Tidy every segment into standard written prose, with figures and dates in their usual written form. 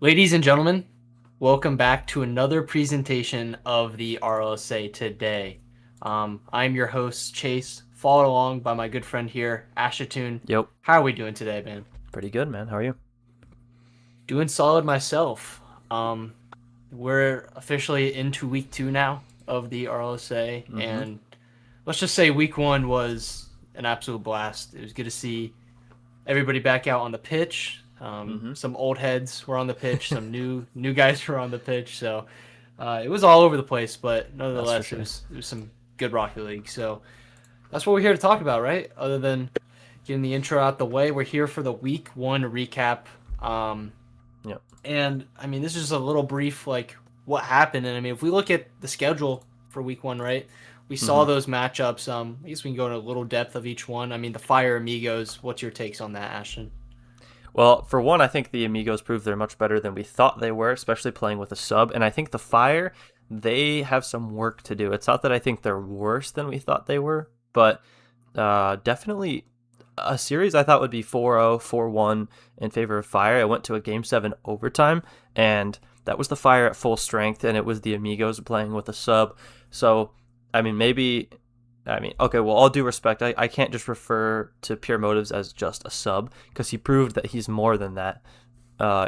Ladies and gentlemen, welcome back to another presentation of the RLSA today. I'm your host, Chase, followed along by my good friend here, Ashatoon. Yep. How are we doing today, man? Pretty good, man. How are you? Doing solid myself. Um, we're officially into week 2 now of the RLSA, Mm-hmm. and let's just say week 1 was an absolute blast. It was good to see everybody back out on the pitch. Mm-hmm. Some old heads were on the pitch, some new guys were on the pitch. So it was all over the place, but That's for nonetheless, sure. it was some good Rocket League. So that's what we're here to talk about, right? Other than getting the intro out the way, we're here for the week 1 recap. Um, Yep. and I mean, this is just a little brief, like what happened. And I mean, if we look at the schedule for week 1, right? We saw Mm-hmm. those matchups. I guess we can go into a little depth of each one. I mean, the Fire Amigos. What's your takes on that, Ashton? Well, for one, I think the Amigos proved they're much better than we thought they were, especially playing with a sub. And I think the Fire, they have some work to do. It's not that I think they're worse than we thought they were, but definitely a series I thought would be 4-0, 4-1 in favor of Fire. I went to a Game 7 overtime, and that was the Fire at full strength, and it was the Amigos playing with a sub. So, I mean, maybe. Okay, well, all due respect, I can't just refer to Pure Motives as just a sub because he proved that he's more than that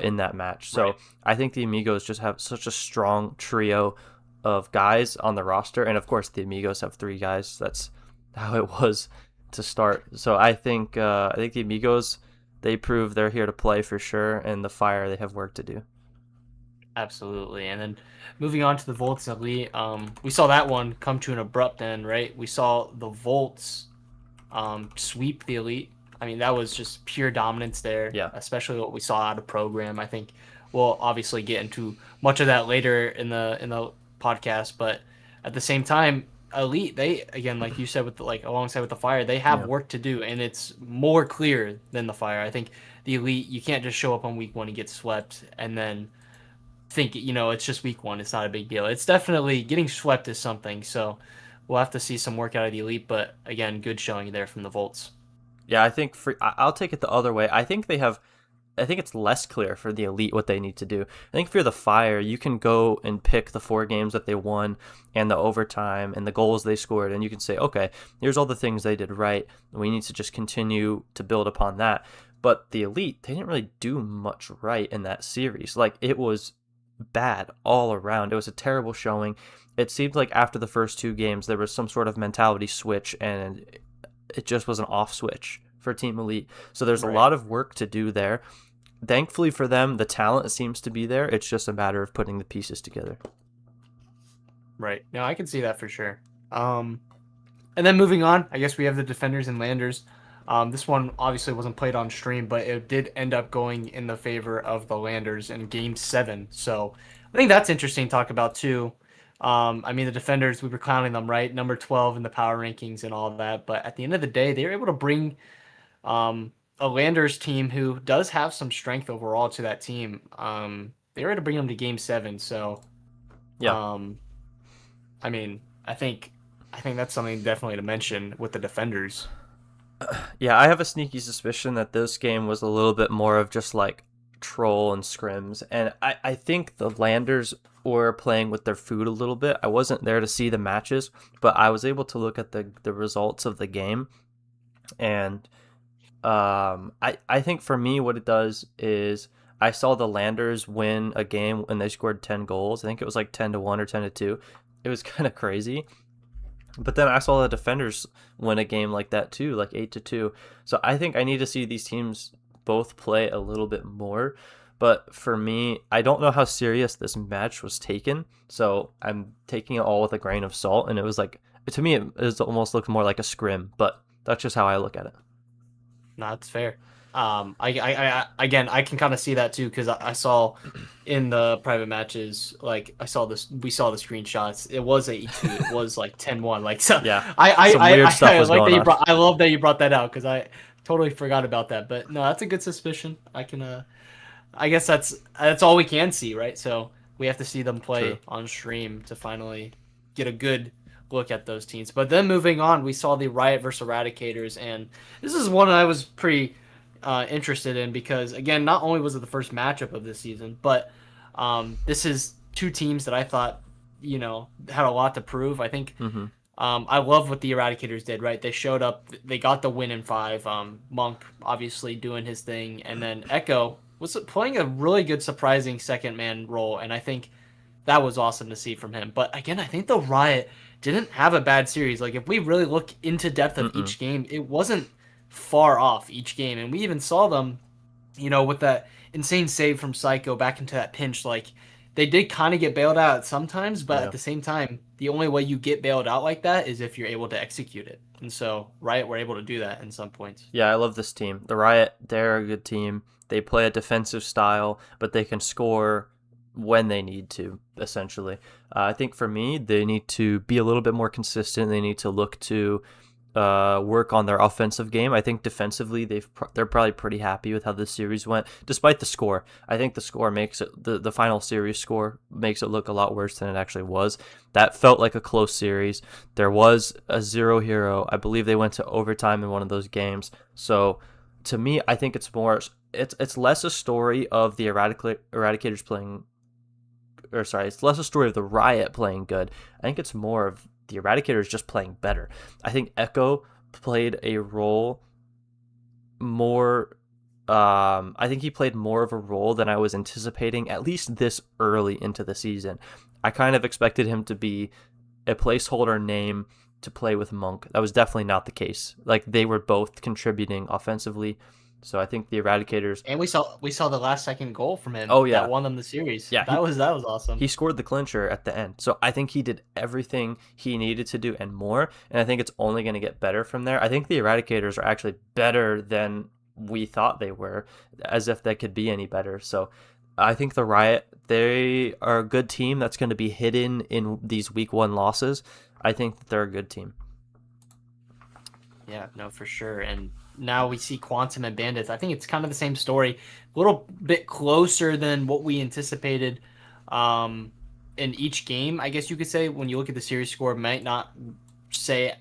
in that match. So Right. I think the Amigos just have such a strong trio of guys on the roster, and of course the Amigos have three guys. That's how it was to start. So I think the Amigos they prove they're here to play for sure, and the Fire they have work to do. Absolutely. And then moving on to the Volts Elite, we saw that one come to an abrupt end, right? We saw the Volts sweep the Elite. I mean, that was just pure dominance there, Yeah, especially what we saw out of program. I think we'll obviously get into much of that later in the podcast, but at the same time, Elite, they again, like you said, with the, like alongside with the Fire, they have yeah. work to do, and it's more clear than the Fire. I think the Elite, you can't just show up on week 1 and get swept, and then think it's just week 1. It's not a big deal. It's definitely getting swept is something. So we'll have to see some work out of the Elite, but again, good showing there from the Volts. Yeah, I think I'll take it the other way. I think it's less clear for the Elite what they need to do. I think for the Fire, you can go and pick the four games that they won and the overtime and the goals they scored, and you can say, okay, here's all the things they did right. We need to just continue to build upon that. But the Elite, they didn't really do much right in that series. Like, it was bad all around. It was a terrible showing. It seemed like after the first two games, there was some sort of mentality switch, and it just was an off switch for Team Elite. So there's a Right. lot of work to do there. Thankfully for them, the talent seems to be there. It's just a matter of putting the pieces together. Right. No, I can see that for sure. Um, and then moving on, I guess we have the Defenders and Landers. This one obviously wasn't played on stream, but it did end up going in the favor of the Landers in Game 7. So I think that's interesting to talk about too. I mean, the Defenders, we were clowning them, right? Number 12 in the power rankings and all that. But at the end of the day, they were able to bring a Landers team who does have some strength overall to that team. They were able to bring them to Game 7. So, Yeah. um, I mean, I think that's something definitely to mention with the Defenders. Yeah, I have a sneaky suspicion that this game was a little bit more of just like troll and scrims. And I think the Landers were playing with their food a little bit. I wasn't there to see the matches, but I was able to look at the results of the game. And I think for me, what it does is I saw the Landers win a game when they scored 10 goals. I think it was like 10-1 or 10-2. It was kind of crazy. But then I saw the Defenders win a game like that too, like 8-2. So I think I need to see these teams both play a little bit more. But for me, I don't know how serious this match was taken. So I'm taking it all with a grain of salt. And it was like, to me, it almost looked more like a scrim. But that's just how I look at it. No, that's fair. Again, I can kind of see that too because I saw in the private matches, like I saw this, we saw the screenshots. It was 8-2. It was like 10-1. Like so, Yeah, some weird stuff I was like that going you on. brought. I love that you brought that out because I totally forgot about that. But no, that's a good suspicion. I can. I guess that's all we can see, right? So we have to see them True. play on stream to finally get a good look at those teams. But then moving on, we saw the Riot versus Eradicators, and this is one I was pretty interested in because again, not only was it the first matchup of this season, but this is two teams that I thought had a lot to prove. I think Mm-hmm. I love what the Eradicators did. Right, they showed up, they got the win in five. Monk obviously doing his thing, and then Echo was playing a really good, surprising second man role, and I think that was awesome to see from him. But again, I think the Riot didn't have a bad series. Like if we really look into depth of Mm-mm. each game, it wasn't far off each game, and we even saw them, with that insane save from Psycho back into that pinch. Like they did kind of get bailed out sometimes, but at Yeah. the same time, the only way you get bailed out like that is if you're able to execute it. And so Riot were able to do that in some points. Yeah, I love this team. The Riot, they're a good team. They play a defensive style, but they can score when they need to, essentially. I think for me, they need to be a little bit more consistent. They need to look to work on their offensive game. I think defensively, they're probably pretty happy with how this series went, despite the score. I think the score makes it the final series score makes it look a lot worse than it actually was. That felt like a close series. There was a 0-0. I believe they went to overtime in one of those games. So to me, I think it's less a story of the Eradicators playing, or sorry, it's less a story of the Riot playing good. I think it's more of the Eradicators just playing better. I think Echo played a role more. I think he played more of a role than I was anticipating, at least this early into the season. I kind of expected him to be a placeholder name to play with Monk. That was definitely not the case. Like they were both contributing offensively. So I think the Eradicators. And we saw the last second goal from him Oh that yeah, won them the series. yeah. That was awesome. He scored the clincher at the end. So I think he did everything he needed to do and more. And I think it's only going to get better from there. I think the Eradicators are actually better than we thought they were, as if they could be any better. So I think the Riot, they are a good team that's going to be hidden in these week one losses. I think that they're a good team. Yeah, no, for sure. And now we see Quantum and Bandits. I think it's kind of the same story, a little bit closer than what we anticipated in each game. I guess you could say when you look at the series score, it might not say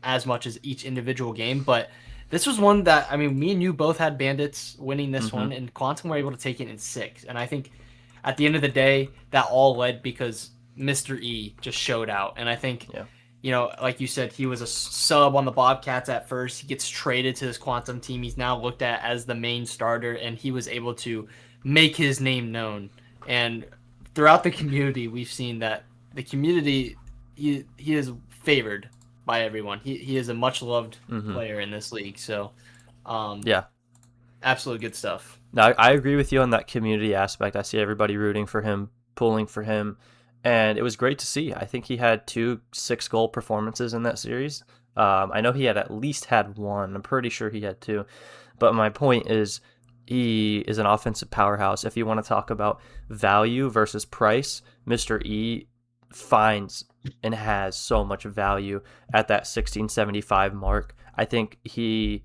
as much as each individual game, but this was one that I mean, me and you both had Bandits winning this Mm-hmm. one, and Quantum were able to take it in six. And I think at the end of the day, that all led because Mr. E just showed out, and I think Yeah. like you said, he was a sub on the Bobcats at first. He gets traded to this Quantum team. He's now looked at as the main starter, and he was able to make his name known. And throughout the community, we've seen that the community he is favored by everyone. He is a much loved Mm-hmm. player in this league. So, um, Yeah. absolute good stuff. Now, I agree with you on that community aspect. I see everybody rooting for him, pulling for him, and it was great to see. I think he had 2 6-goal performances in that series. I know he had at least had one. I'm pretty sure he had two. But my point is, he is an offensive powerhouse. If you want to talk about value versus price, Mr. E finds and has so much value at that 1675 mark. I think he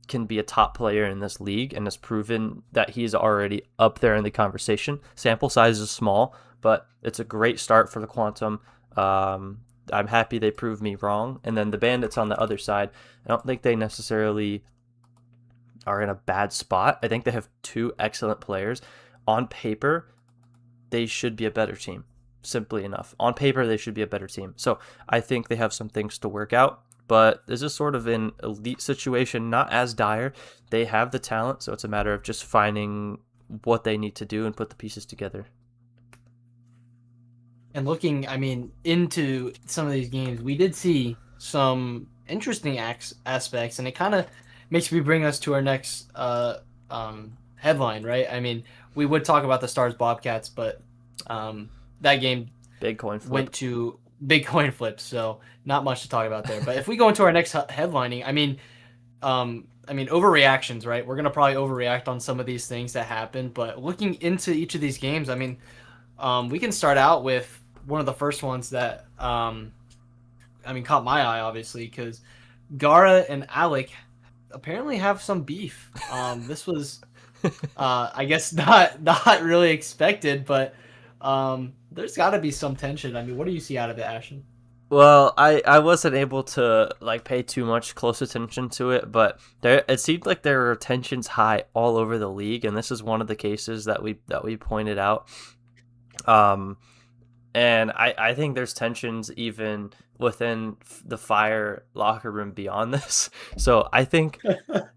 can be a top player in this league and has proven that he's already up there in the conversation. Sample size is small, but it's a great start for the Quantum. I'm happy they proved me wrong. And then the Bandits on the other side, I don't think they necessarily are in a bad spot. I think they have 2 excellent players. On paper, they should be a better team. Simply enough. On paper, they should be a better team. So I think they have some things to work out. But this is sort of an elite situation, not as dire. They have the talent, so it's a matter of just finding what they need to do and put the pieces together. And looking, I mean, into some of these games, we did see some interesting aspects, and it kind of makes me bring us to our next headline, right? I mean, we would talk about the Stars Bobcats, but that game Big coin flip. went to big coin flips, so not much to talk about there. But if we go into our next headlining, overreactions, right? We're gonna probably overreact on some of these things that happen, but looking into each of these games, I mean, we can start out with one of the first ones that caught my eye, obviously, because Gara and Alec apparently have some beef. This was, I guess, not really expected, but there's got to be some tension. I mean, what do you see out of it, Ashton? Well, I wasn't able to like pay too much close attention to it, but there it seemed like there were tensions high all over the league, and this is one of the cases that we pointed out. Um, and I think there's tensions even within the Fire locker room beyond this. So I think,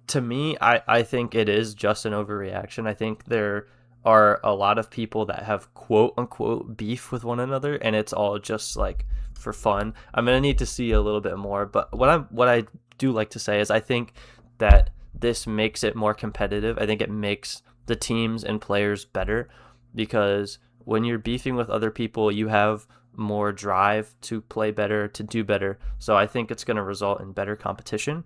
to me, I think it is just an overreaction. I think there are a lot of people that have quote unquote beef with one another, and it's all just like for fun. I'm gonna need to see a little bit more, but what I do like to say is I think that this makes it more competitive. I think it makes the teams and players better because when you're beefing with other people, you have more drive to play better, to do better. So I think it's going to result in better competition,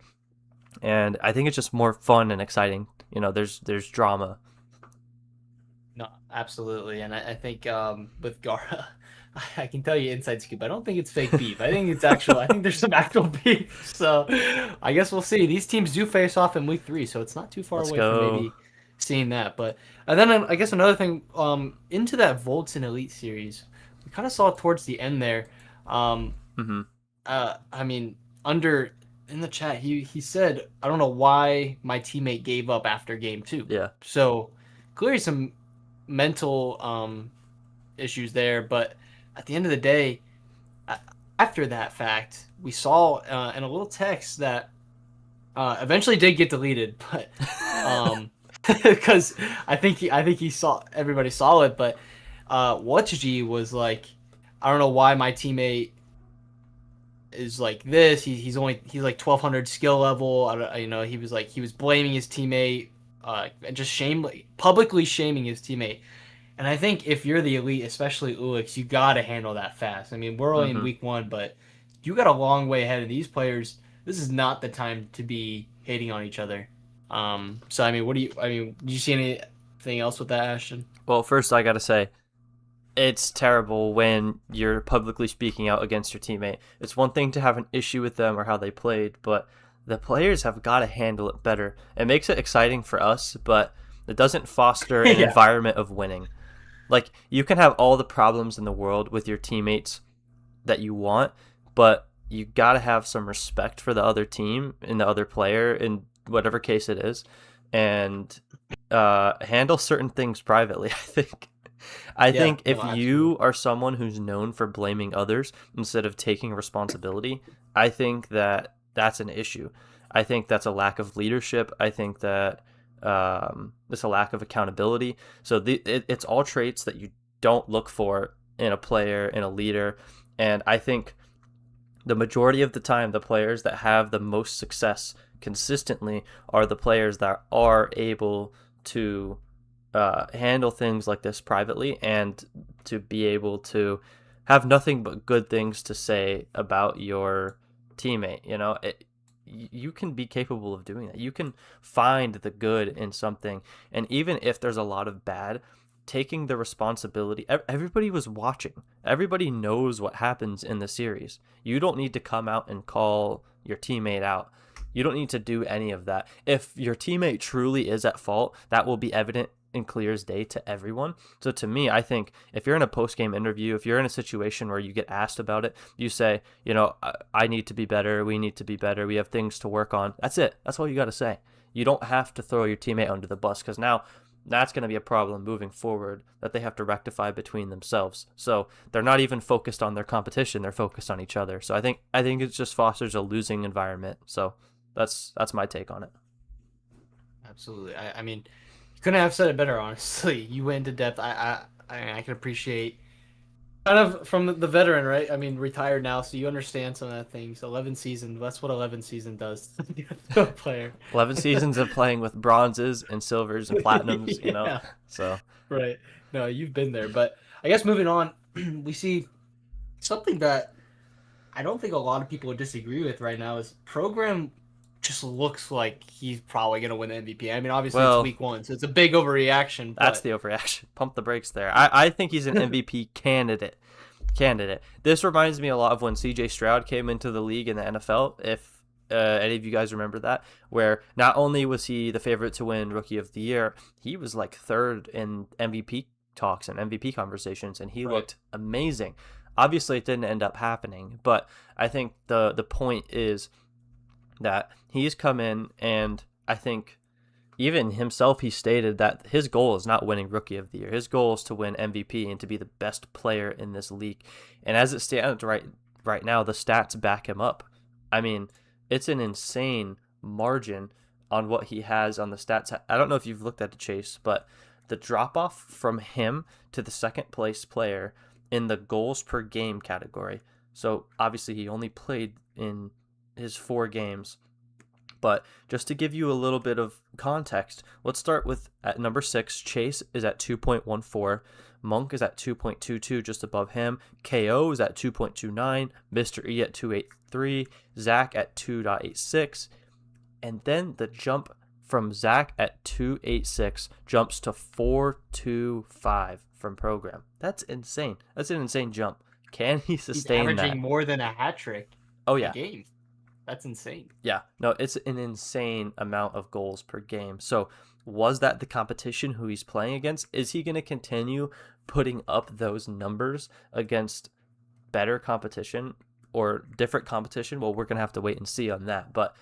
and I think it's just more fun and exciting. There's drama. No, absolutely. And I think with Gara, I can tell you inside scoop. I don't think it's fake beef. I think it's actual. I think there's some actual beef. So I guess we'll see. These teams do face off in week 3, so it's not too far Let's away from go. maybe seeing that. But and then I guess another thing, into that Volts and Elite series, we kind of saw towards the end there. Um, Hmm. I mean, under in the chat, he said, I don't know why my teammate gave up after game 2. Yeah. So clearly some mental issues there. But at the end of the day, after that fact, we saw in a little text that eventually did get deleted, but because I think he saw everybody saw it, but Watchg was like, I don't know why my teammate is like this. He's like 1200 skill level. I don't, he was like he was blaming his teammate, and just publicly shaming his teammate. And I think if you're the elite, especially Ulix, you got to handle that fast. I mean, we're only in Hmm. week 1, but you got a long way ahead of these players. This is not the time to be hating on each other. So I mean, do you see anything else with that, Ashton? Well, first I gotta say, it's terrible when you're publicly speaking out against your teammate. It's one thing to have an issue with them or how they played, but the players have got to handle it better. It makes it exciting for us, but it doesn't foster an Yeah. environment of winning. Like, you can have all the problems in the world with your teammates that you want, but you got to have some respect for the other team and the other player in whatever case it is, and handle certain things privately. I Yeah. think No, if you absolutely. are someone who's known for blaming others instead of taking responsibility, I think that that's an issue. I think that's a lack of leadership. I think that it's a lack of accountability. So it's all traits that you don't look for in a player, in a leader. And I think the majority of the time, the players that have the most success consistently are the players that are able to handle things like this privately and to be able to have nothing but good things to say about your teammate. You can be capable of doing that. You can find the good in something, and even if there's a lot of bad, taking the responsibility. Everybody was watching. Everybody knows what happens in the series. You don't need to come out and call your teammate out. You don't need to do any of that. If your teammate truly is at fault, that will be evident and clear as day to everyone. So to me, I think if you're in a post-game interview, if you're in a situation where you get asked about it, you say, I need to be better. We need to be better. We have things to work on. That's it. That's all you got to say. You don't have to throw your teammate under the bus, because now that's going to be a problem moving forward that they have to rectify between themselves. So they're not even focused on their competition; they're focused on each other. So I think it just fosters a losing environment. So that's my take on it. Absolutely. I mean, you couldn't have said it better, honestly. You went into depth. I can appreciate kind of from the veteran, right? I mean, retired now, so you understand some of that things. 11 seasons. That's what 11 season does to a player. 11 seasons of playing with bronzes and silvers and platinums. Yeah. So Right. No, you've been there. But I guess moving on, we see something that I don't think a lot of people would disagree with right now is program just looks like he's probably going to win the MVP. I mean, obviously it's well, week 1, so it's a big overreaction, that's but the overreaction. Pump the brakes there. I think he's an MVP candidate. This reminds me a lot of when CJ Stroud came into the league in the NFL. If any of you guys remember that, where not only was he the favorite to win Rookie of the Year, he was like third in MVP talks and MVP conversations, and he right. looked amazing. Obviously, it didn't end up happening, but I think the point is that he's come in, and I think even himself, he stated that his goal is not winning Rookie of the Year. His goal is to win MVP and to be the best player in this league. And as it stands right now, the stats back him up. I mean, it's an insane margin on what he has on the stats. I don't know if you've looked at the Chase, but the drop off from him to the second place player in the goals per game category. So obviously, he only played in his 4 games, but just to give you a little bit of context, let's start with at number 6. Chase is at 2.14. Monk is at 2.22, just above him. KO is at 2.29. Mr. E at 2.83. Zach at 2.86. And then the jump from Zach at 2.86 jumps to 4.25 from program. That's insane. That's an insane jump. Can he He's sustain averaging that? more than a hat trick Oh, a yeah. game. That's insane. Yeah, no, it's an insane amount of goals per game. So, was that the competition who he's playing against? Is he going to continue putting up those numbers against better competition or different competition? Well, we're going to have to wait and see on that. But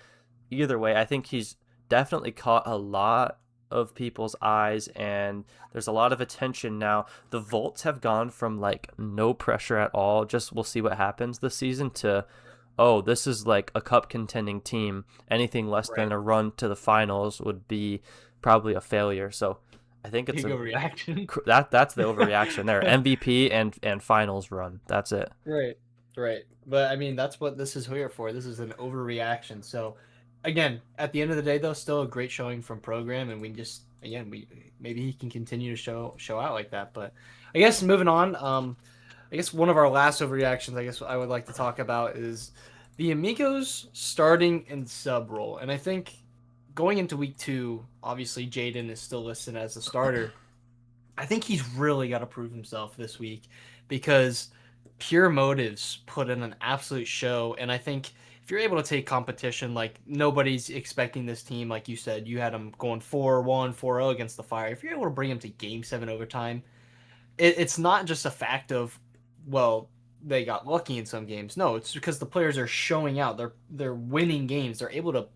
either way, I think he's definitely caught a lot of people's eyes, and there's a lot of attention now. The Volts have gone from like no pressure at all, just we'll see what happens this season, to oh, this is like a cup contending team. Anything less Right. than a run to the finals would be probably a failure. So I think it's Ego reaction. that's the overreaction there. MVP and finals run. That's it. Right, right. But I mean, that's what this is here for. This is an overreaction. So, again, at the end of the day, though, still a great showing from program, and we just again we maybe he can continue to show out like that. But I guess moving on, I guess one of our last overreactions, I guess I would like to talk about is the Amigos starting in sub role, and I think going into week 2, obviously Jaden is still listed as a starter. I think he's really got to prove himself this week because Pure Motives put in an absolute show. And I think if you're able to take competition, like nobody's expecting this team, like you said, you had them going 4-1, 4-0 against the Fire. If you're able to bring them to game 7 overtime, it's not just a fact of, well, they got lucky in some games. No, it's because the players are showing out. They're winning games. They're able to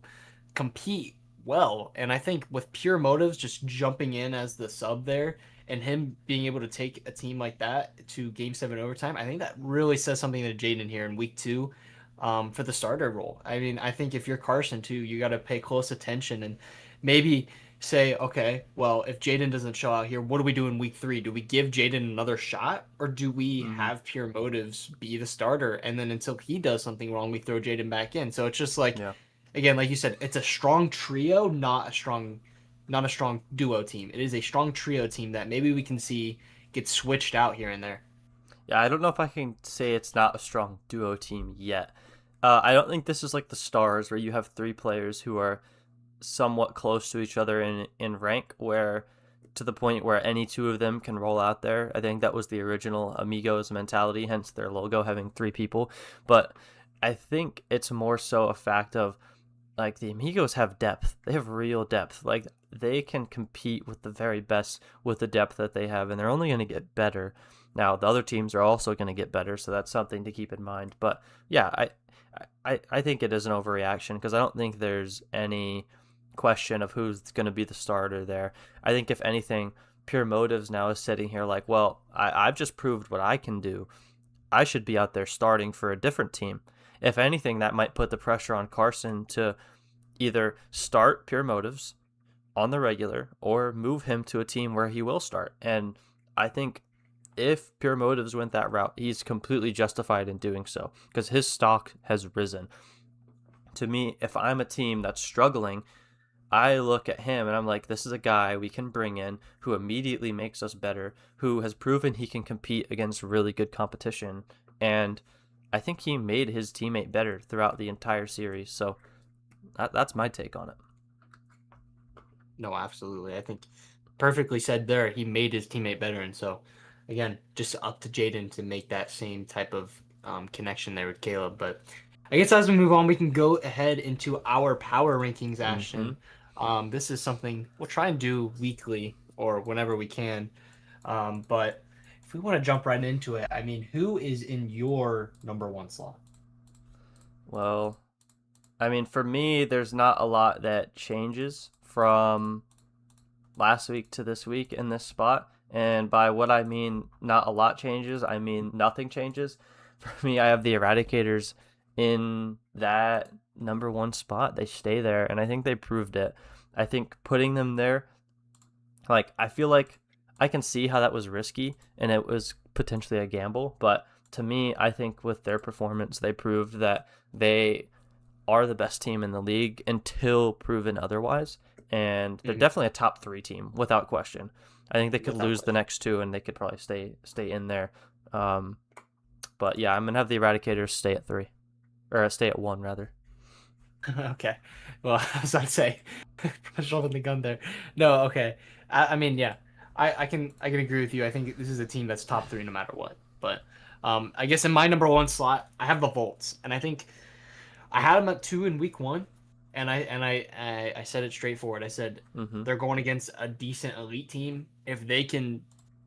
compete well. And I think with Pure Motives just jumping in as the sub there and him being able to take a team like that to game 7 overtime, I think that really says something to Jaden here in week 2 for the starter role. I mean, I think if you're Carson too, you got to pay close attention and maybe say, okay, well, if Jaden doesn't show out here, what do we do in week 3? Do we give Jaden another shot or do we Mm, have Pure Motives be the starter? And then until he does something wrong, we throw Jaden back in. So it's just like, yeah. again, like you said, it's a strong trio, not a strong duo team. It is a strong trio team that maybe we can see get switched out here and there. Yeah, I don't know if I can say it's not a strong duo team yet. I don't think this is like the Stars where you have 3 players who are somewhat close to each other in rank, where to the point where any 2 of them can roll out there. I think that was the original Amigos mentality, hence their logo having 3 people. But I think it's more so a fact of like the Amigos have depth. They have real depth. Like they can compete with the very best with the depth that they have, and they're only going to get better. Now the other teams are also going to get better, so that's something to keep in mind. But yeah, I think it is an overreaction because I don't think there's any question of who's going to be the starter there. I think if anything, Pure Motives now is sitting here like, well, I've just proved what I can do. I should be out there starting for a different team. If anything, that might put the pressure on Carson to either start Pure Motives on the regular or move him to a team where he will start. And I think if Pure Motives went that route, he's completely justified in doing so because his stock has risen. To me, if I'm a team that's struggling, I look at him and I'm like, this is a guy we can bring in who immediately makes us better, who has proven he can compete against really good competition. And I think he made his teammate better throughout the entire series. So that's my take on it. No, absolutely. I think perfectly said there. He made his teammate better, and so again, just up to Jaden to make that same type of connection there with Caleb. But I guess as we move on, we can go ahead into our power rankings, Mm-hmm. Ashton. This is something we'll try and do weekly or whenever we can. But if we want to jump right into it, I mean, who is in your number one slot? Well, I mean, for me, there's not a lot that changes from last week to this week in this spot. And by what I mean, not a lot changes, I mean nothing changes. For me, I have the Eradicators in that number one spot. They stay there, and I think they proved it. I think putting them there, like, I feel like I can see how that was risky and it was potentially a gamble. But to me, I think with their performance, they proved that they are the best team in the league until proven otherwise. And they're Mhm. definitely a top three team without question. I think they could Without lose the question. next two and they could probably stay in there. Um, but yeah, I'm gonna have the Eradicators stay at three or stay at one rather. Okay. Well, I was about to say, jumping the gun there. No, okay. I mean, yeah, I can agree with you. I think this is a team that's top three no matter what. But I guess in my number one slot, I have the Volts, and I think I had them at two in week one, and I said it straightforward. I said Mm-hmm. they're going against a decent elite team. If they can,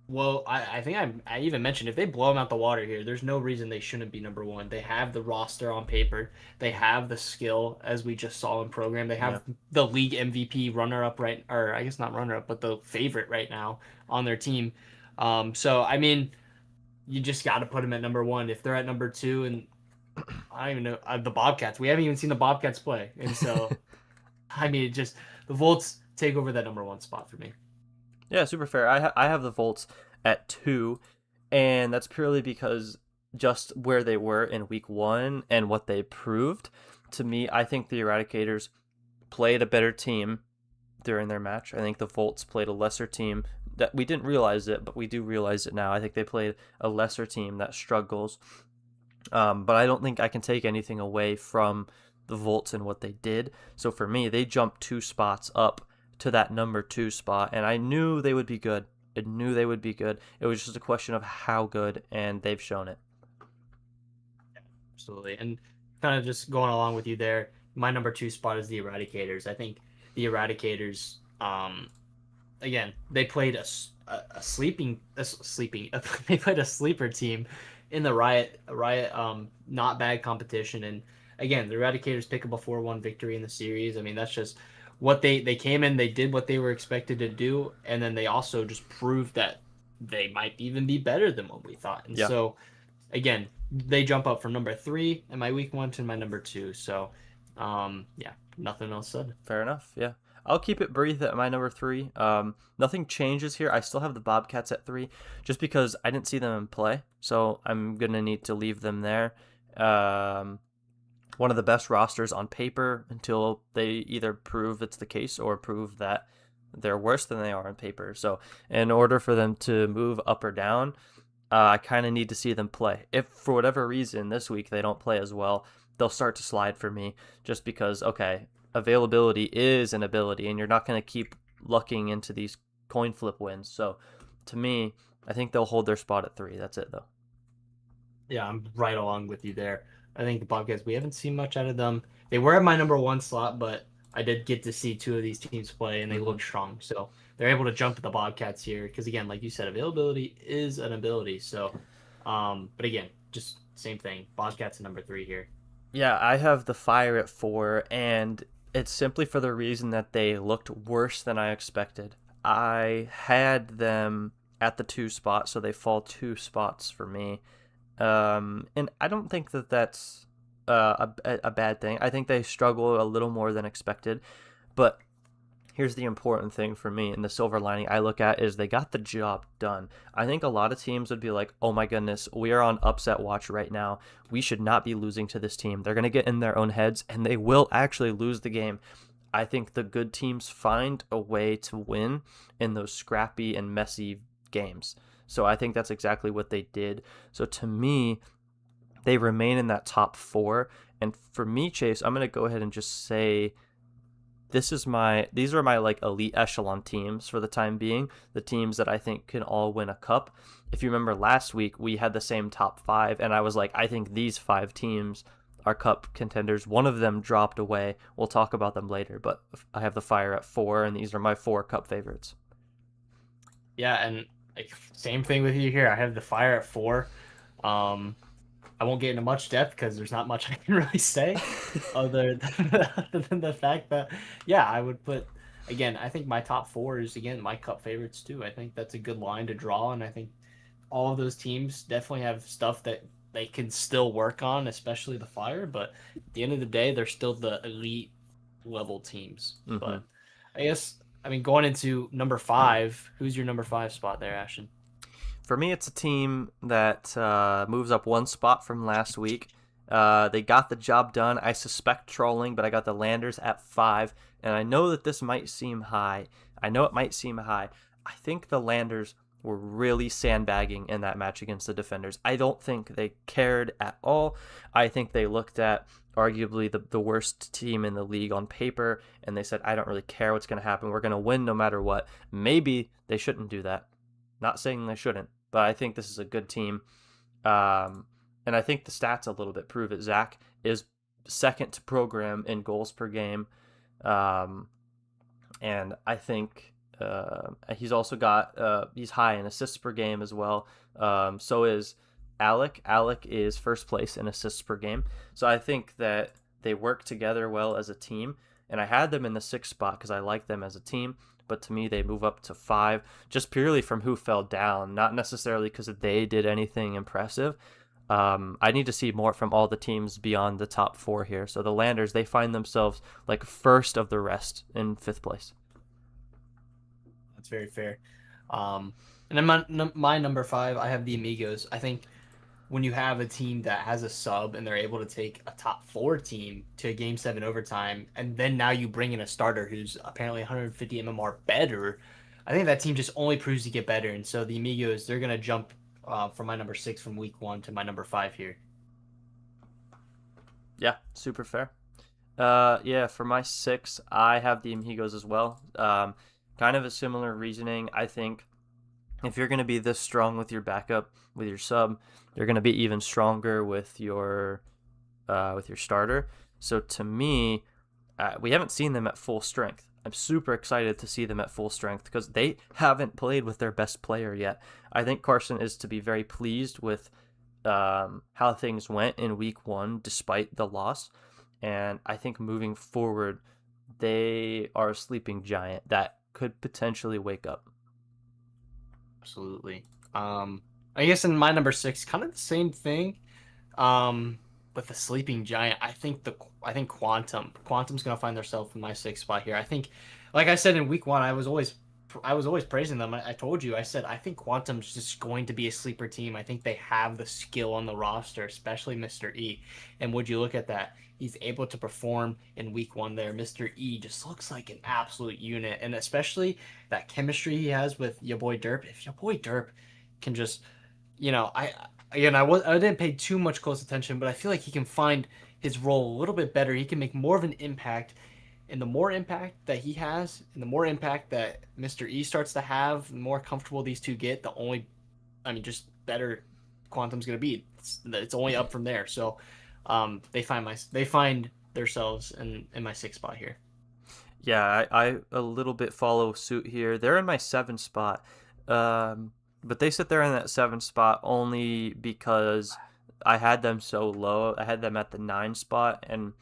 well, I think I even mentioned if they blow them out the water here, there's no reason they shouldn't be number one. They have the roster on paper. They have the skill, as we just saw in program. They Yeah. have the league MVP runner up right, or I guess not runner up, but the favorite right now on their team. So I mean, you just got to put them at number one. If they're at number two, and I don't even know the Bobcats. We haven't even seen the Bobcats play, and so I mean, just the Volts take over that number one spot for me. Yeah, super fair. I have the Volts at two, and that's purely because just where they were in week one and what they proved. To me, I think the Eradicators played a better team during their match. I think the Volts played a lesser team that we didn't realize it, but we do realize it now. I think they played a lesser team that struggles. But I don't think I can take anything away from the Volts and what they did. So for me, they jumped two spots up to that number two spot, and I knew they would be good. I knew they would be good. It was just a question of how good, and they've shown it. Absolutely. And kind of just going along with you there, my number two spot is the Eradicators. I think the Eradicators, again, they played a sleeping they played a sleeper team in the Riot not bad competition. And again, the Eradicators pick up a 4-1 victory in the series. I mean, that's just what they came in, they did what they were expected to do, and then they also just proved that they might even be better than what we thought. And Yeah, so again, they jump up from number three in my week one to my number two. So, yeah, nothing else said. fair enough. Yeah. I'll keep it brief at my number three. Nothing changes here. I still have the Bobcats at three, just because I didn't see them in play, so I'm gonna need to leave them there. Um, One of the best rosters on paper until they either prove it's the case or prove that they're worse than they are on paper. So, in order for them to move up or down, I kind of need to see them play. If for whatever reason this week they don't play as well, they'll start to slide for me just because, okay, availability is an ability and you're not going to keep lucking into these coin flip wins. So, to me, I think they'll hold their spot at three. That's it, though. Yeah, I'm right along with you there. I think the Bobcats, we haven't seen much out of them. They were in my number one slot, but I did get to see two of these teams play, and they Hmm. look strong. So they're able to jump at the Bobcats here because, again, like you said, availability is an ability. So, but again, just same thing. Bobcats at number three here. Yeah, I have the Fire at four, and it's simply for the reason that they looked worse than I expected. I had them at the two spot, so they fall two spots for me. And I don't think that that's a bad thing. I think they struggle a little more than expected, but here's the important thing for me, and the silver lining I look at is they got the job done. I think a lot of teams would be like, oh my goodness, we are on upset watch right now. We should not be losing to this team. They're going to get in their own heads, and they will actually lose the game. I think the good teams find a way to win in those scrappy and messy games. So I think that's exactly what they did. So to me, they remain in that top four. And for me, Chase, I'm going to go ahead and just say these are my like elite echelon teams for the time being, the teams that I think can all win a cup. If you remember last week, we had the same top five, and I was like, I think these five teams are cup contenders. One of them dropped away. We'll talk about them later, but I have the Fire at four, and these are my four cup favorites. Yeah, and like same thing with you here. I have the Fire at 4. Um, I won't get into much depth because there's not much I can really say, other than the fact that yeah, I would put again. I think my top four is again my cup favorites too. I think that's a good line to draw, and I think all of those teams definitely have stuff that they can still work on, especially the Fire. But at the end of the day, they're still the elite level teams. Hmm. But I guess I mean going into number 5, who's your number 5 spot there, Ashton? For me, it's a team that moves up one spot from last week. They got the job done. I suspect trolling, but I got the Landers at 5, and I know that this might seem high. I know it might seem high. I think the Landers were really sandbagging in that match against the Defenders. I don't think they cared at all. I think they looked at arguably the worst team in the league on paper, and they said, I don't really care what's going to happen. We're going to win no matter what. Maybe they shouldn't do that. Not saying they shouldn't, but I think this is a good team. And I think the stats a little bit prove it. Zach is second to program in goals per game. Um, and I think he's also got, he's high in assists per game as well. So is Alec. Alec is first place in assists per game. So I think that they work together well as a team. And I had them in the sixth spot because I like them as a team. But to me, they move up to 5 just purely from who fell down, not necessarily because they did anything impressive. I need to see more from all the teams beyond the top 4 here. So the Landers, they find themselves like first of the rest in 5th place. That's very fair. Um, and then my number 5, I have the Amigos. I think when you have a team that has a sub and they're able to take a top 4 team to a game 7 overtime, and then now you bring in a starter who's apparently 150 mmR better, I think that team just only proves to get better. And so the Amigos, they're gonna jump from my number 6 from week 1 to my number 5 here. Yeah, super fair. Yeah, for my 6, I have the Amigos as well. Kind of a similar reasoning. I think if you're going to be this strong with your backup, with your sub, you're going to be even stronger with your starter. So to me, we haven't seen them at full strength. I'm super excited to see them at full strength because they haven't played with their best player yet. I think Carson is to be very pleased with how things went in week 1 despite the loss. And I think moving forward, they are a sleeping giant that could potentially wake up. Absolutely. I guess in my number 6, kind of the same thing. Um, with the sleeping giant, I think Quantum's gonna find themselves in my 6th spot here. I think, like I said in week 1, I was always praising them. I told you, I said I think Quantum's just going to be a sleeper team. I think they have the skill on the roster, especially Mr. E. And would you look at that? He's able to perform in week 1 there. Mr. E just looks like an absolute unit, and especially that chemistry he has with your boy Derp. If your boy Derp can just, I didn't pay too much close attention, but I feel like he can find his role a little bit better. He can make more of an impact, and the more impact that he has, and the more impact that Mr. E starts to have, the more comfortable these two get. Just better Quantum's gonna be. It's only up from there. So, they find themselves in my 6th spot here. Yeah, I a little bit follow suit here. They're in my 7th spot. But they sit there in that 7th spot only because I had them so low. I had them at the 9 spot, and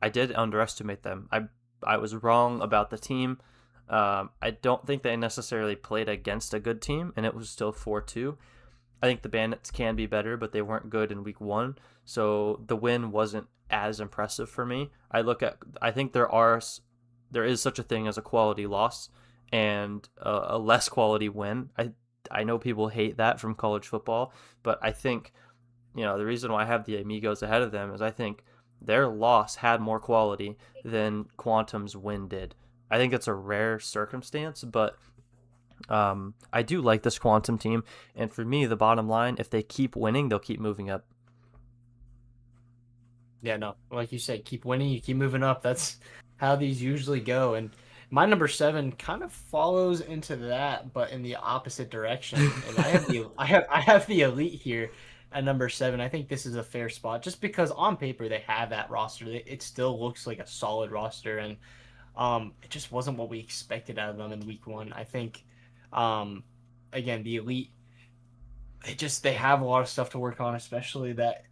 I did underestimate them. I was wrong about the team. I don't think they necessarily played against a good team, and it was still 4-2. I think the Bandits can be better, but they weren't good in week 1, so the win wasn't as impressive for me. I think there is such a thing as a quality loss and a less quality win. I know people hate that from college football, but I think the reason why I have the Amigos ahead of them is I think their loss had more quality than Quantum's win did. I think it's a rare circumstance, but I do like this Quantum team. And for me, the bottom line, if they keep winning, they'll keep moving up. Yeah, no, like you said, keep winning, you keep moving up. That's how these usually go. And my number 7 kind of follows into that, but in the opposite direction. And I have the elite here at number 7. I think this is a fair spot just because on paper they have that roster. It still looks like a solid roster, and it just wasn't what we expected out of them in week 1. I think um again, the elite, they have a lot of stuff to work on, especially that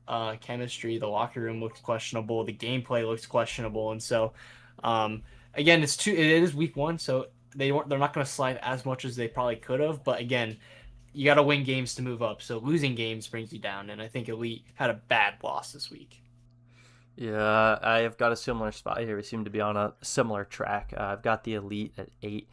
chemistry. The locker room looks questionable. The gameplay looks questionable, and so um, again, it is week one, so they're not going to slide as much as they probably could have. But again, you got to win games to move up. So losing games brings you down, and I think Elite had a bad loss this week. Yeah, I've got a similar spot here. We seem to be on a similar track. I've got the Elite at 8.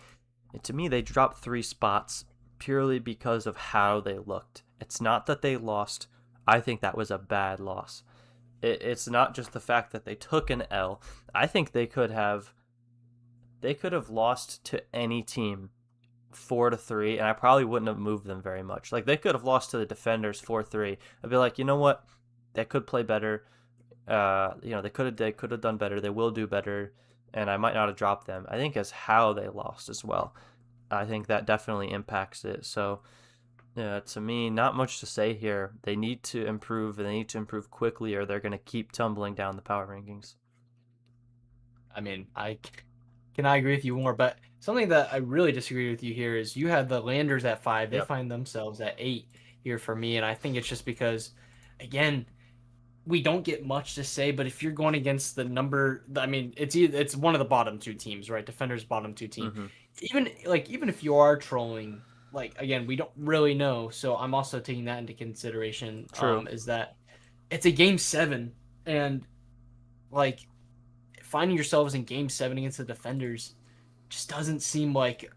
And to me, they dropped 3 spots purely because of how they looked. It's not that they lost. I think that was a bad loss. It's not just the fact that they took an L. I think they could have lost to any team 4-3, and I probably wouldn't have moved them very much. Like they could have lost to the Defenders 4-3. I'd be like, you know what? They could play better. They could have done better. They will do better, and I might not have dropped them. I think as how they lost as well. I think that definitely impacts it. So, to me, not much to say here. They need to improve, and they need to improve quickly, or they're going to keep tumbling down the power rankings. I mean, I cannot agree with you more, but something that I really disagree with you here is you had the Landers at 5. They Yep. find themselves at 8 here for me, and I think it's just because, again, we don't get much to say, but if you're going against I mean, it's one of the bottom two teams, right? Defenders bottom two team. Mm-hmm. Even if you are trolling, like again, we don't really know. So I'm also taking that into consideration. True. Is that it's a game 7, and like finding yourselves in game 7 against the Defenders just doesn't seem like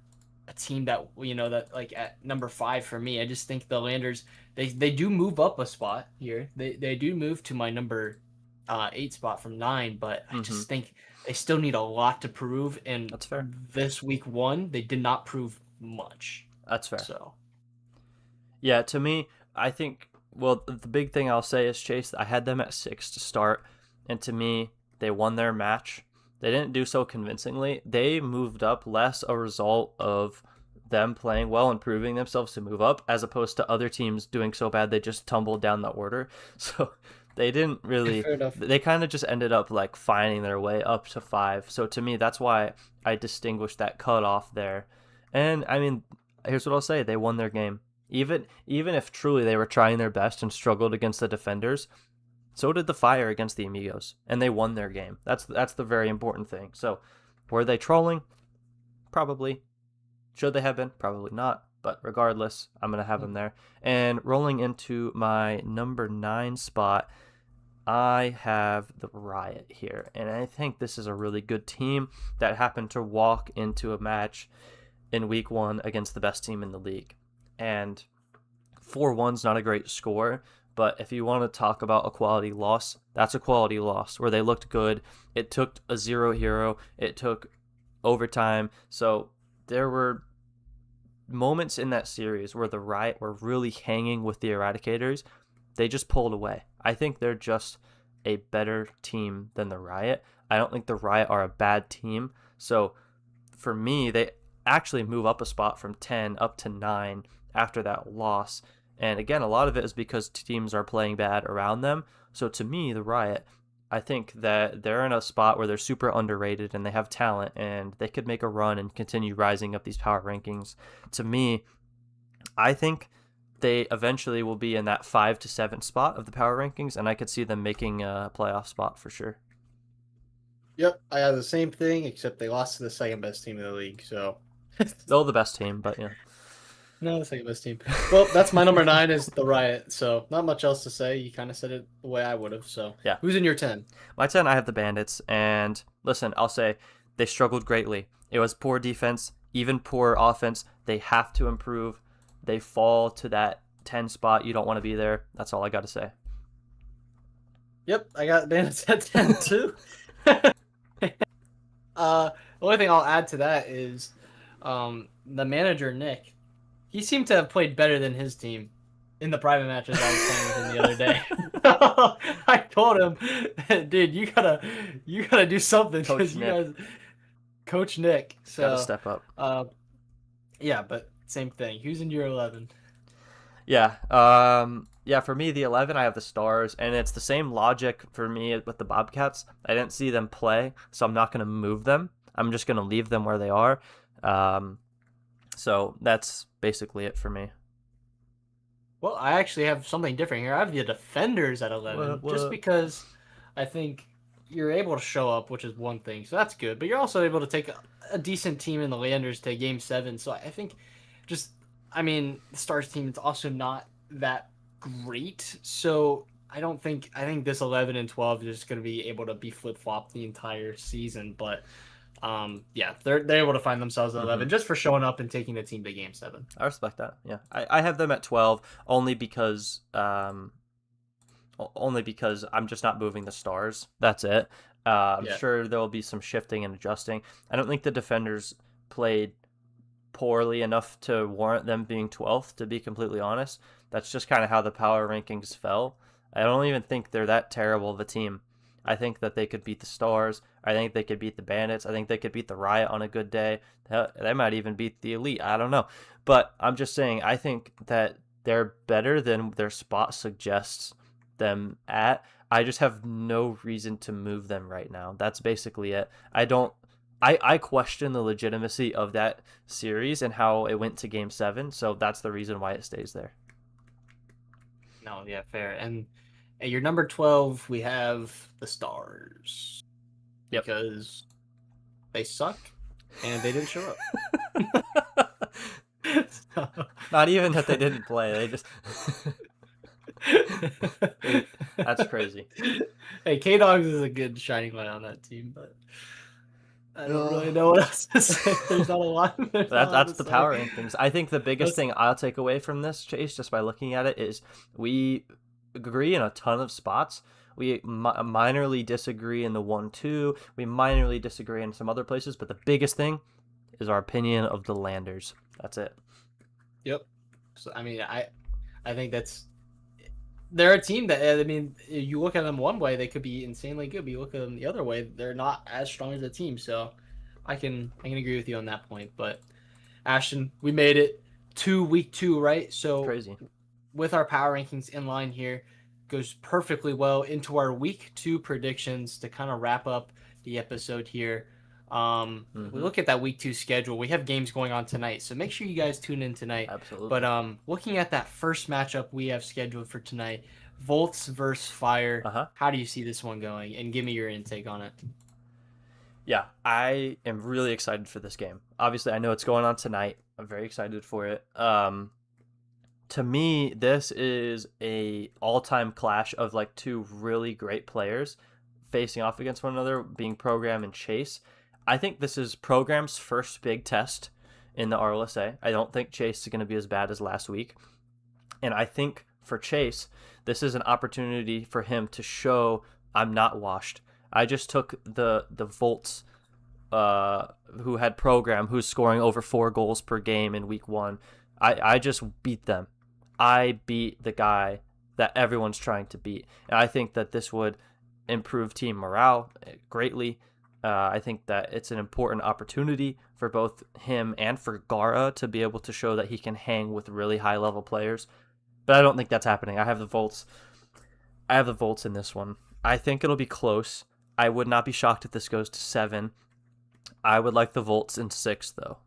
a team that that like at number 5 for me. I just think the Landers they do move up a spot here. They do move to my number 8 spot from 9, but I Mm-hmm. just think they still need a lot to prove. And That's fair. this week 1, they did not prove much. That's fair. So Yeah, to me, I think, well, the big thing I'll say is, Chase, I had them at 6 to start, and to me, they won their match. They didn't do so convincingly. They moved up less a result of them playing well and proving themselves to move up, as opposed to other teams doing so bad they just tumbled down the order. So they didn't really, fair enough. they kind of just ended up like finding their way up to 5. So to me, that's why I distinguished that cutoff there. And I mean, here's what I'll say: they won their game. Even if truly they were trying their best and struggled against the Defenders, so did the Fire against the Amigos, and they won their game. That's the very important thing. So, were they trolling? Probably. Should they have been? Probably not. But regardless, I'm gonna have them there. And rolling into my number 9 spot, I have the Riot here, and I think this is a really good team that happened to walk into a match in week 1 against the best team in the league. And 4-1's not a great score, but if you want to talk about a quality loss, that's a quality loss where they looked good. It took a 0 hero, it took overtime. So there were moments in that series where the Riot were really hanging with the Eradicators. They just pulled away. I think they're just a better team than the Riot. I don't think the Riot are a bad team. So for me, they actually move up a spot from 10 up to 9 after that loss. And again, a lot of it is because teams are playing bad around them. So to me, the Riot, I think that they're in a spot where they're super underrated and they have talent and they could make a run and continue rising up these power rankings. To me, I think they eventually will be in that 5 to 7 spot of the power rankings, and I could see them making a playoff spot for sure. Yep, I have the same thing, except they lost to the second best team in the league. So They're the best team, but yeah. no, the second best team. Well, that's my number 9 is the Riot. So not much else to say. You kind of said it the way I would have. So Yeah. who's in your 10? My 10, I have the Bandits, and listen, I'll say they struggled greatly. It was poor defense, even poor offense. They have to improve. They fall to that 10 spot. You don't want to be there. That's all I got to say. Yep, I got Bandits at 10 too. The only thing I'll add to that is the manager, Nick. He seemed to have played better than his team in the private matches I was playing with him the other day. I told him, dude, you gotta do something because you guys, Coach Nick. So Got to step up. Yeah, but same thing. Who's in your 11? Yeah. Yeah, for me, the 11, I have the Stars, and it's the same logic for me with the Bobcats. I didn't see them play, so I'm not going to move them. I'm just going to leave them where they are. So that's basically it for me. Well, I actually have something different here. I have the defenders at 11, just What? because I think you're able to show up, which is one thing, so that's good. But you're also able to take a decent team in the Landers to Game 7, so I think just, I mean, the Stars team is also not that great, so I think this 11 and 12 is just going to be able to be flip-flopped the entire season, but yeah, they're able to find themselves at Mm-hmm. 11 just for showing up and taking the team to Game 7. I respect that. Yeah, I have them at 12 only because I'm just not moving the stars. That's it. I'm Yeah. sure there will be some shifting and adjusting. I don't think the defenders played poorly enough to warrant them being 12th, to be completely honest. That's just kind of how the power rankings fell. I don't even think they're that terrible of a team. I think that they could beat the Stars. I think they could beat the Bandits. I think they could beat the Riot on a good day. They might even beat the Elite. I don't know. But I'm just saying, I think that they're better than their spot suggests them at. I just have no reason to move them right now. That's basically it. I question the legitimacy of that series and how it went to Game 7, so that's the reason why it stays there. No, yeah, fair. And at your number 12, we have the Stars Yep. because they suck and they didn't show up. So- Not even that they didn't play. They just that's crazy. Hey, K Dogs is a good shining light on that team, but I don't really Ugh. know what else to say. There's not a lot. There's not a lot That's to the say. power rankings. I think the biggest That's thing I'll take away from this, Chase, just by looking at it, is we agree in a ton of spots. We minorly disagree in the 1-2. We minorly disagree in some other places, but the biggest thing is our opinion of the Landers. That's it. Yep. So I mean, I think they're a team that, I mean, you look at them one way, they could be insanely good, but you look at them the other way, they're not as strong as a team. So I can agree with you on that point. But Ashton, we made it to week 2, right? So Crazy. with our power rankings in line here, goes perfectly well into our week 2 predictions to kind of wrap up the episode here. If we Mm-hmm. look at that week 2 schedule, we have games going on tonight, so make sure you guys tune in tonight. But Absolutely. looking at that first matchup we have scheduled for tonight, Volts versus Fire. Uh-huh. How do you see this one going? And give me your intake on it. Yeah, I am really excited for this game. Obviously, I know it's going on tonight. I'm very excited for it. To me, this is a all-time clash of like two really great players facing off against one another, being Program and Chase. I think this is Program's first big test in the RLSA. I don't think Chase is going to be as bad as last week. And I think for Chase, this is an opportunity for him to show I'm not washed. I just took the Volts who had Program who's scoring over 4 goals per game in week 1. I just beat them. I beat the guy that everyone's trying to beat. And I think that this would improve team morale greatly. I think that it's an important opportunity for both him and for Gara to be able to show that he can hang with really high level players. But I don't think that's happening. I have the Volts. I have the Volts in this one. I think it'll be close. I would not be shocked if this goes to 7. I would like the Volts in 6 though.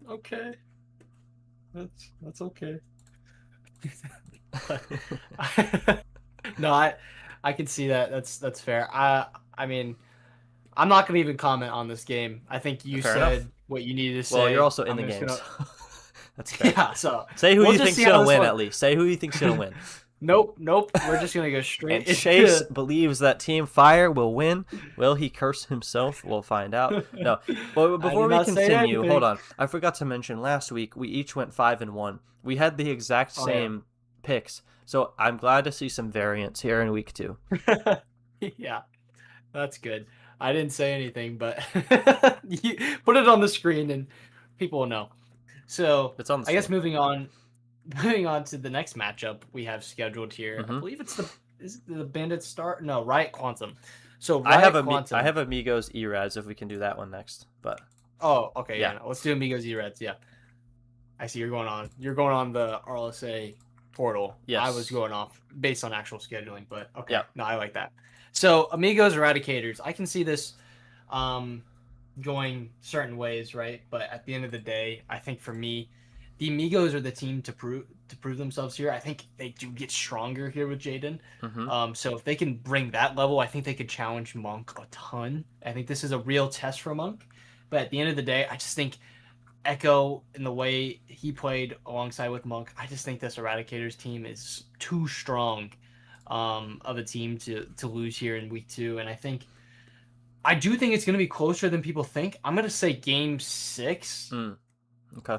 Okay. That's okay. No, I can see that. That's fair. I mean, I'm not gonna even comment on this game. I think you Fair enough. said what you needed to Well, you're say. also in I'm the just game, gonna so that's fair. yeah. So Say who we'll you just think's see how gonna this win one. at least. Say who you think's gonna win. Nope. We're just gonna go And straight Chase into. believes that Team Fire will win. Will he curse himself? We'll find out. No, but I before did we not say continue, hold anything. on. I forgot to mention last week we each went 5-1. We had the exact Oh yeah. same picks, so I'm glad to see some variance here in week 2. Yeah, that's good. I didn't say anything, but you put it on the screen and people will know. So It's on the I guess screen. moving on to the next matchup we have scheduled here. I hmm believe it's the is it the Bandit Star? No, Riot Quantum. So I have Riot I Quantum. have Amigos Eraz if we can do that one next. But Oh, okay, yeah, yeah. No, let's do Amigos E-Reds. Yeah, I see you're going on the RLSA portal. I was yes, going off based on actual scheduling, but okay. yeah, No, I like that. So Amigos Eradicators. I can see this. Um, going certain ways, right? But at the end of the day, I think for me, the Amigos are the team to prove themselves here. I think they do get stronger here with Jaden. Mm-hmm. So if they can bring that level, I think they could challenge Monk a ton. I think this is a real test for Monk. But at the end of the day, I just think Echo in the way he played alongside with Monk, I just think this Eradicators team is too strong of a team to lose here in week 2. And I do think it's going to be closer than people think. I'm going to say game 6, Mm. Okay.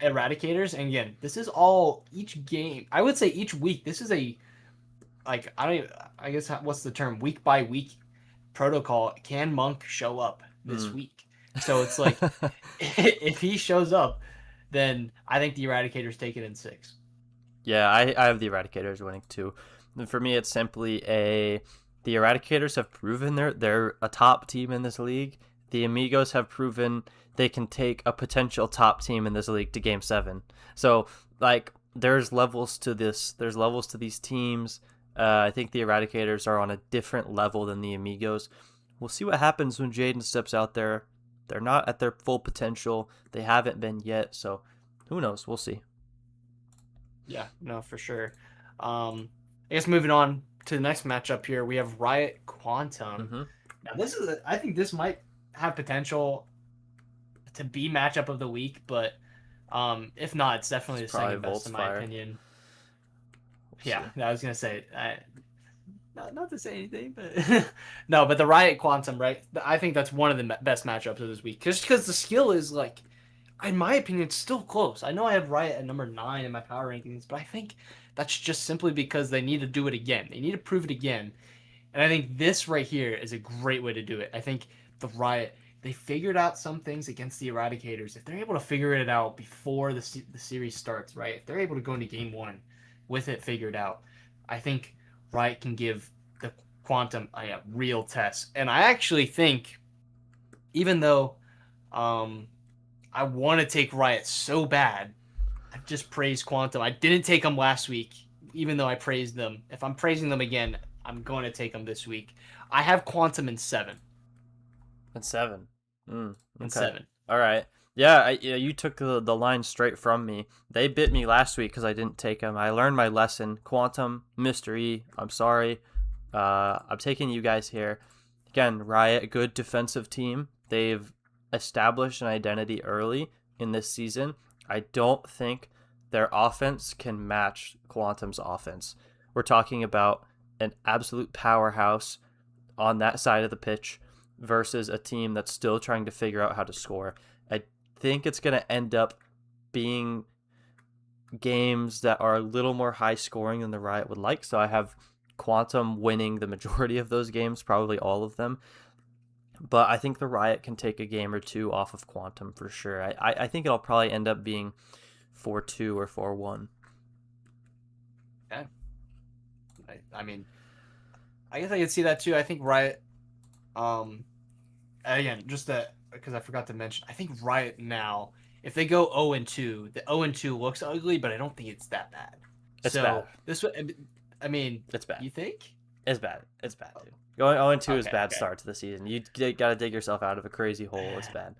Eradicators. And again, this is all each game. I would say each week. This is a like I don't. Even, I guess what's the term? Week by week protocol. Can Monk show up this Mm. week? So it's like if he shows up, then I think the Eradicators take it in 6. Yeah, I have the Eradicators winning too. And for me, it's simply the Eradicators have proven they're a top team in this league. The Amigos have proven they can take a potential top team in this league to Game 7. So like there's levels to this. There's levels to these teams. I think the Eradicators are on a different level than the Amigos. We'll see what happens when Jaden steps out there. They're not at their full potential. They haven't been yet. So who knows? We'll see. Yeah, no, for sure. I guess moving on to the next matchup here, we have Riot Quantum. Mm-hmm. Now, I think this might have potential to be matchup of the week, but if not, it's definitely It's the probably second best Volt's in my fire. opinion. We'll Yeah, see. I was gonna say, not to say anything, but no, but the Riot Quantum, right? I think that's one of the best matchups of this week, just because the skill is like, in my opinion, it's still close. I know I have Riot at number 9 in my power rankings, but I think that's just simply because they need to do it again. They need to prove it again. And I think this right here is a great way to do it. I think the Riot, they figured out some things against the Eradicators. If they're able to figure it out before the series starts, right? If they're able to go into game 1 with it figured out, I think Riot can give the Quantum a real test. And I actually think, even though um, I want to take Riot so bad, I've just praised Quantum. I didn't take them last week, even though I praised them. If I'm praising them again, I'm going to take them this week. I have Quantum in 7. And 7. In Okay. 7. All right. Yeah, yeah, you took the line straight from me. They bit me last week because I didn't take them. I learned my lesson. Quantum, Mr. E, I'm sorry. I'm taking you guys here. Again, Riot, good defensive team. They've established an identity early in this season. I don't think their offense can match Quantum's offense. We're talking about an absolute powerhouse on that side of the pitch versus a team that's still trying to figure out how to score. I think it's going to end up being games that are a little more high scoring than the Riot would like. So I have Quantum winning the majority of those games, probably all of them. But I think the Riot can take a game or two off of Quantum for sure. I think it'll probably end up being 4-2 or 4-1. Yeah. I mean, I guess I can see that too. I think Riot, again, just that, because I forgot to mention, I think Riot now, if they go 0-2, the 0-2 looks ugly, but I don't think it's that bad. It's bad. So this, I mean, It's bad. you think? It's bad. It's bad, dude. Going 0-2 is Okay, bad okay. start to the season. You got to dig yourself out of a crazy hole. It's bad.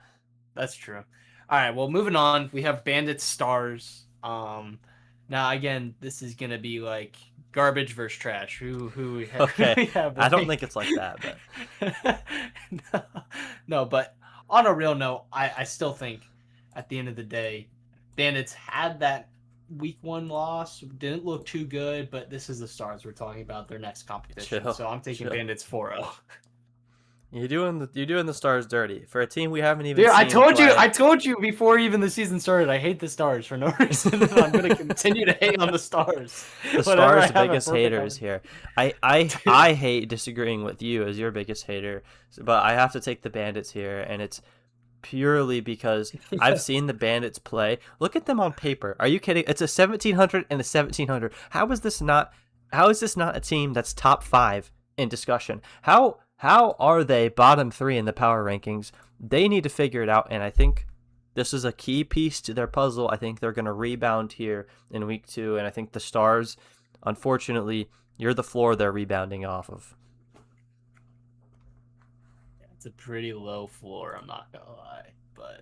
That's true. All right, well, moving on, we have Bandit Stars. Now again, this is gonna be like garbage versus trash. Who we have, who Okay. we have I don't winning? think it's like that, but no, no, but on a real note, I still think at the end of the day, Bandits had that week 1 loss. Didn't look too good, but this is the Stars we're talking about, their next competition. chill. So I'm taking Chill. Bandits 4-0. You're doing the Stars dirty for a team we haven't even Dude, I seen told you, play. I told you before even the season started. I hate the Stars for no reason, and I'm gonna continue to hate on the Stars. The Whenever I Stars' have a biggest perfect haters opportunity. here. I hate disagreeing with you as your biggest hater, but I have to take the Bandits here, and it's purely because I've seen the Bandits play. Look at them on paper. Are you kidding? It's a 1700 and a 1700. How is this not? How is this not a team that's top 5 in discussion? How are they bottom 3 in the power rankings? They need to figure it out, and I think this is a key piece to their puzzle. I think they're going to rebound here in week 2, and I think the Stars, unfortunately, you're the floor they're rebounding off of. It's a pretty low floor, I'm not gonna lie. But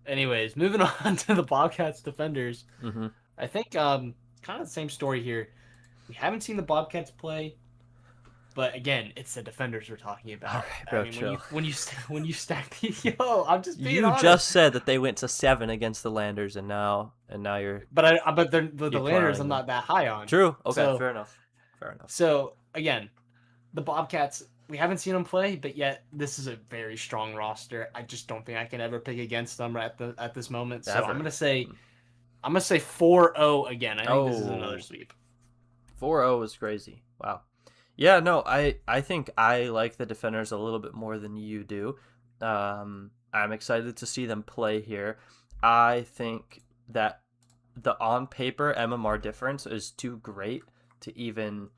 anyways, moving on to the Bobcats defenders. Mm-hmm. I think kind of the same story here. We haven't seen the Bobcats play, but again, it's the defenders we're talking All about. right, I bro, mean, chill. when you stack the yo, I'm just being You honest. just said that they went to 7 against the Landers, and now But the you're Landers I'm clowning them. not that high on. True. Okay, So fair enough. Fair enough. so again, the Bobcats, we haven't seen them play, but yet this is a very strong roster. I just don't think I can ever pick against them at this moment. So Ever. I'm gonna say 4-0 again. I think this is another Oh, sweep. 4-0 is crazy. Wow. Yeah, no, I think I like the defenders a little bit more than you do. I'm excited to see them play here. I think that the on paper MMR difference is too great to even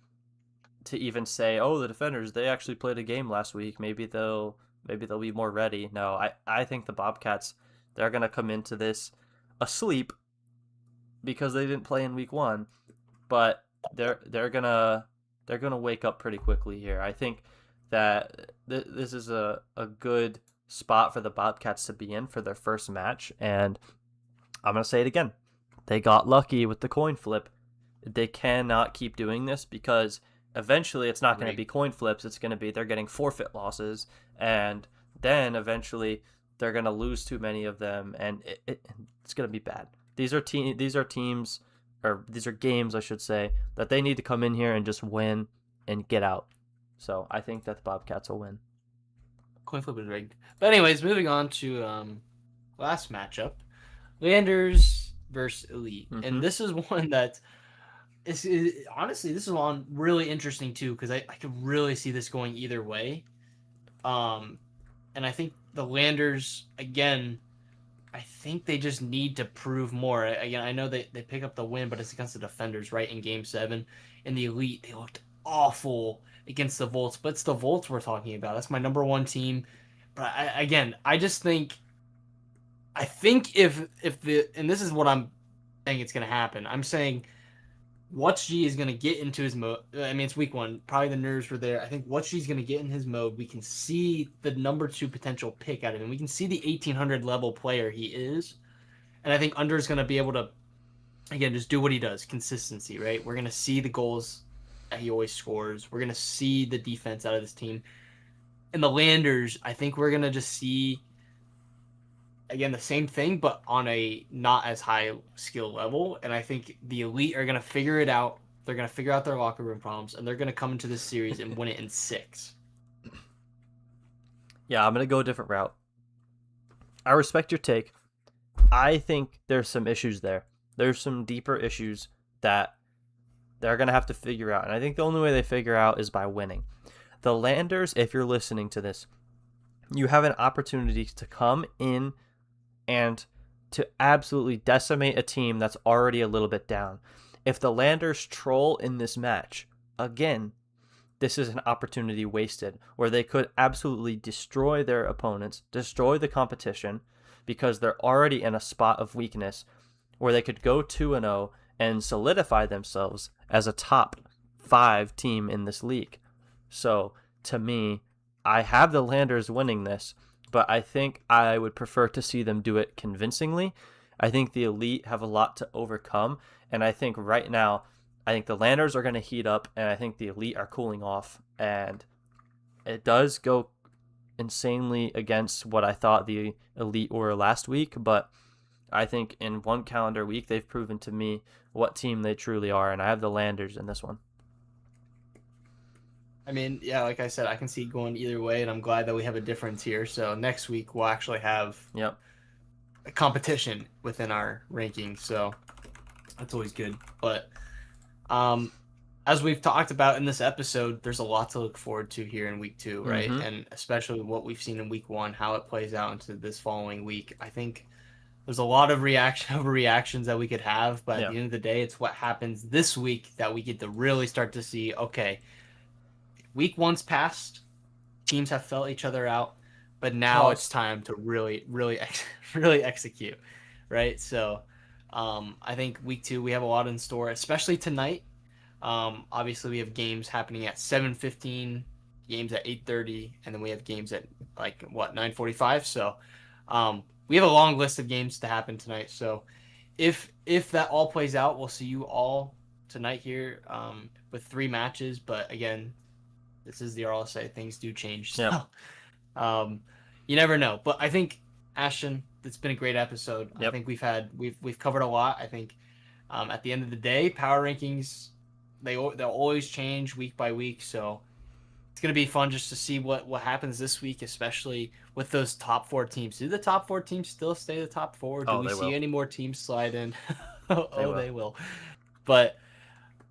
say, oh, the defenders, they actually played a game last week. Maybe they'll be more ready. No, I think the Bobcats, they're gonna come into this asleep because they didn't play in week 1, but they're gonna wake up pretty quickly here. I think that this is a good spot for the Bobcats to be in for their first match, and I'm gonna say it again. They got lucky with the coin flip. They cannot keep doing this because eventually it's not going to be coin flips. It's going to be they're getting forfeit losses, and then eventually they're going to lose too many of them, and it's going to be bad. These are teams, or these are games, I should say, that they need to come in here and just win and get out. So I think that the Bobcats will win. Coin flip is rigged. But anyways, moving on to last matchup, Landers versus Elite, and this is one that honestly, this is one really interesting too because I could really see this going either way. And I think the Landers again. I think they just need to prove more. Again, I know they pick up the win, but it's against the defenders, right? In Game 7. In the Elite, they looked awful against the Volts, but it's the Volts we're talking about. That's my number one team. But again, I just think, I think if the, and this is what I'm saying it's going to happen. I'm saying WhatchG is going to get into his mode. I mean, it's week 1. Probably the nerves were there. I think WhatchG is going to get in his mode. We can see the number 2 potential pick out of him. We can see the 1800 level player he is. And I think Under is going to be able to, again, just do what he does. Consistency, right? We're going to see the goals that he always scores. We're going to see the defense out of this team. And the Landers, I think we're going to just see, again, the same thing, but on a not as high skill level. And I think the Elite are going to figure it out. They're going to figure out their locker room problems, and they're going to come into this series and win it in 6. Yeah, I'm going to go a different route. I respect your take. I think there's some issues there. There's some deeper issues that they're going to have to figure out. And I think the only way they figure out is by winning. The Landers, if you're listening to this, you have an opportunity to come in and to absolutely decimate a team that's already a little bit down. If the Landers troll in this match, again, this is an opportunity wasted where they could absolutely destroy their opponents, destroy the competition, because they're already in a spot of weakness where they could go 2-0 and solidify themselves as a top 5 team in this league. So, to me, I have the Landers winning this, but I think I would prefer to see them do it convincingly. I think the Elite have a lot to overcome, and I think right now, I think the Landers are going to heat up, and I think the Elite are cooling off, and it does go insanely against what I thought the Elite were last week, but I think in one calendar week, they've proven to me what team they truly are, and I have the Landers in this one. I mean, yeah, like I said, I can see it going either way, and I'm glad that we have a difference here. So next week we'll actually have Yep. a competition within our rankings, so that's always good. But as we've talked about in this episode, there's a lot to look forward to here in week 2, right? Mhm. And especially what we've seen in week 1, how it plays out into this following week. I think there's a lot of reactions that we could have, but at the end of the day, it's what happens this week that we get to really start to see, okay, week 1's passed, teams have felt each other out, but now it's time to really really execute, right? So I think week 2 we have a lot in store, especially tonight. Obviously we have games happening at 7:15 games at 8:30, and then we have games at like what 9:45. So we have a long list of games to happen tonight. So if that all plays out, we'll see you all tonight here with 3 matches. But again, this is the RLSA. Things do change, Yep. so um, you never know. But I think Ashton, it's been a great episode. I Yep. think we've covered a lot. I think at the end of the day, power rankings they'll always change week by week. So it's gonna be fun just to see what happens this week, especially with those top 4 teams. Do the top 4 teams still stay the top 4? Do Oh, we they see will. any more teams slide in? They Oh, will. they will. But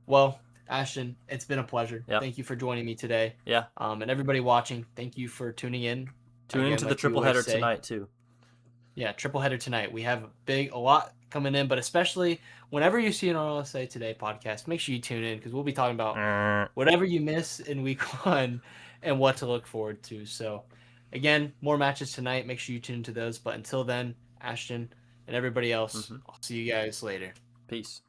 well, Ashton, it's been a pleasure. Yep. Thank you for joining me today. Yeah. And everybody watching, thank you for tuning in. Tune Again, into the like we triple always header say. tonight too. Yeah, triple header tonight. We have a lot coming in, but especially whenever you see an RLSA Today podcast, make sure you tune in because we'll be talking about whatever you miss in week 1 and what to look forward to. So, again, more matches tonight. Make sure you tune into those. But until then, Ashton and everybody else, I'll see you guys later. Peace.